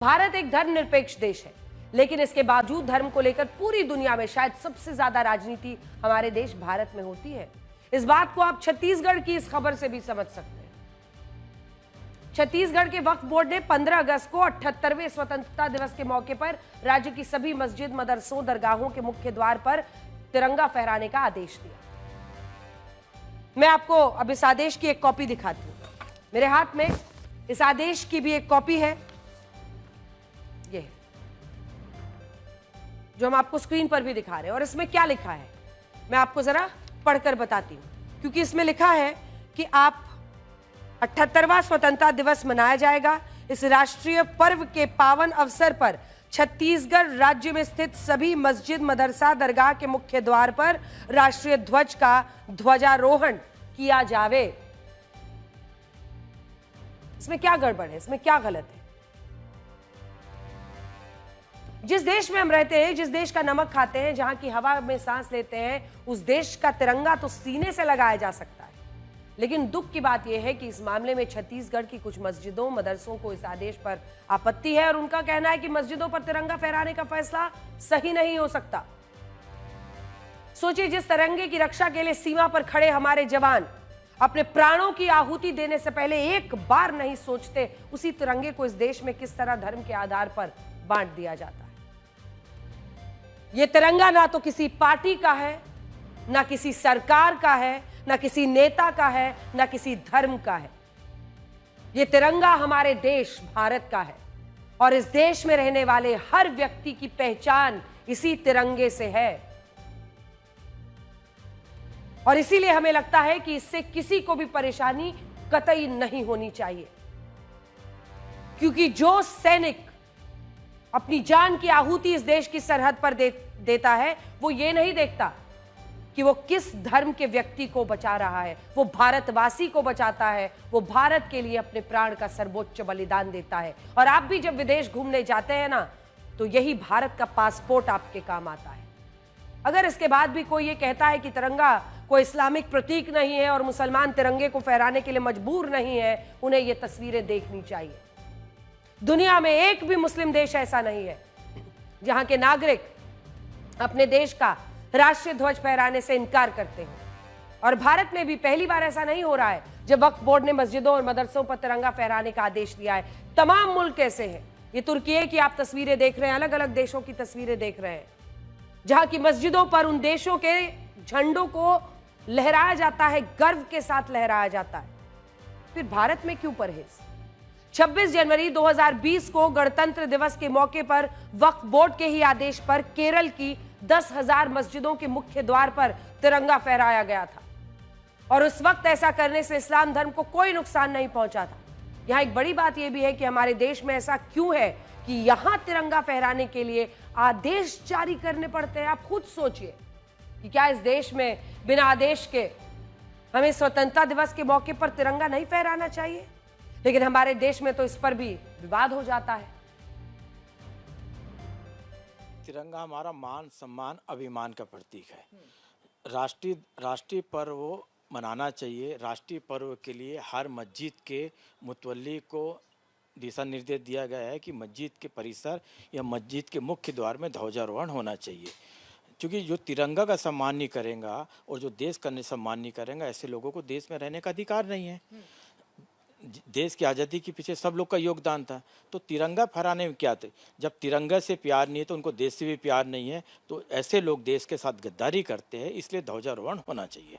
भारत एक धर्मनिरपेक्ष देश है, लेकिन इसके बावजूद धर्म को लेकर पूरी दुनिया में शायद सबसे ज्यादा राजनीति हमारे देश भारत में होती है। इस बात को आप छत्तीसगढ़ की इस खबर से भी समझ सकते हैं। छत्तीसगढ़ के वक्फ बोर्ड ने 15 अगस्त को 78वें स्वतंत्रता दिवस के मौके पर राज्य की सभी मस्जिद, मदरसों, दरगाहों के मुख्य द्वार पर तिरंगा फहराने का आदेश दिया। मैं आपको अब इस आदेश की एक कॉपी दिखाती हूं। मेरे हाथ में इस आदेश की भी एक कॉपी है, ये जो हम आपको स्क्रीन पर भी दिखा रहे हैं। और इसमें क्या लिखा है मैं आपको जरा पढ़कर बताती हूं, क्योंकि इसमें लिखा है कि आप 78वां स्वतंत्रता दिवस मनाया जाएगा। इस राष्ट्रीय पर्व के पावन अवसर पर छत्तीसगढ़ राज्य में स्थित सभी मस्जिद, मदरसा, दरगाह के मुख्य द्वार पर राष्ट्रीय ध्वज का ध्वजारोहण किया जावे। इसमें क्या गड़बड़ है, इसमें क्या गलत है? जिस देश में हम रहते हैं, जिस देश का नमक खाते हैं, जहां की हवा में सांस लेते हैं, उस देश का तिरंगा तो सीने से लगाया जा सकता है। लेकिन दुख की बात यह है कि इस मामले में छत्तीसगढ़ की कुछ मस्जिदों, मदरसों को इस आदेश पर आपत्ति है और उनका कहना है कि मस्जिदों पर तिरंगा फहराने का फैसला सही नहीं हो सकता। सोचिए, जिस तिरंगे की रक्षा के लिए सीमा पर खड़े हमारे जवान अपने प्राणों की आहुति देने से पहले एक बार नहीं सोचते, उसी तिरंगे को इस देश में किस तरह धर्म के आधार पर बांट दिया जाता है। यह तिरंगा ना तो किसी पार्टी का है, ना किसी सरकार का है, ना किसी नेता का है, ना किसी धर्म का है। यह तिरंगा हमारे देश भारत का है और इस देश में रहने वाले हर व्यक्ति की पहचान इसी तिरंगे से है। और इसीलिए हमें लगता है कि इससे किसी को भी परेशानी कतई नहीं होनी चाहिए, क्योंकि जो सैनिक अपनी जान की आहुति इस देश की सरहद पर देता है, वो ये नहीं देखता कि वो किस धर्म के व्यक्ति को बचा रहा है। वो भारतवासी को बचाता है, वो भारत के लिए अपने प्राण का सर्वोच्च बलिदान देता है। और आप भी जब विदेश घूमने जाते हैं ना, तो यही भारत का पासपोर्ट आपके काम आता है। अगर इसके बाद भी कोई ये कहता है कि तिरंगा कोई इस्लामिक प्रतीक नहीं है और मुसलमान तिरंगे को फहराने के लिए मजबूर नहीं है, उन्हें ये तस्वीरें देखनी चाहिए। दुनिया में एक भी मुस्लिम देश ऐसा नहीं है जहां के नागरिक अपने देश का राष्ट्रीय ध्वज फहराने से इनकार करते हैं। और भारत में भी पहली बार ऐसा नहीं हो रहा है जब वक्फ बोर्ड ने मस्जिदों और मदरसों पर तिरंगा फहराने का आदेश दिया है। तमाम मुल्क ऐसे हैं। ये तुर्की की आप तस्वीरें देख रहे हैं, अलग अलग देशों की तस्वीरें देख रहे हैं, जहां की मस्जिदों पर उन देशों के झंडों को लहराया जाता है, गर्व के साथ लहराया जाता है। फिर भारत में क्यों परहेज? 26 जनवरी 2020 को गणतंत्र दिवस के मौके पर वक्फ बोर्ड के ही आदेश पर केरल की 10,000 मस्जिदों के मुख्य द्वार पर तिरंगा फहराया गया था और उस वक्त ऐसा करने से इस्लाम धर्म को कोई नुकसान नहीं पहुंचा था। यहां एक बड़ी बात यह भी है कि हमारे देश में ऐसा क्यों है कि यहां तिरंगा फहराने के लिए आदेश जारी करने पड़ते हैं। आप खुद सोचिए कि क्या इस देश में बिना आदेश के हमें स्वतंत्रता दिवस के मौके पर तिरंगा नहीं फहराना चाहिए? लेकिन हमारे देश में तो इस पर भी विवाद हो जाता है। तिरंगा हमारा मान, सम्मान, अभिमान का प्रतीक है। राष्ट्रीय पर्व मनाना चाहिए। राष्ट्रीय पर्व के लिए हर मस्जिद के मुतवल्ली को दिशा निर्देश दिया गया है कि मस्जिद के परिसर या मस्जिद के मुख्य द्वार में ध्वजारोहण होना चाहिए, क्योंकि जो तिरंगा का सम्मान नहीं करेगा और जो देश का सम्मान नहीं करेगा, ऐसे लोगों को देश में रहने का अधिकार नहीं है। देश की आज़ादी के पीछे सब लोग का योगदान था, तो तिरंगा फहराने में क्या थे? जब तिरंगा से प्यार नहीं है तो उनको देश से भी प्यार नहीं है। तो ऐसे लोग देश के साथ गद्दारी करते हैं, इसलिए ध्वजारोहण होना चाहिए।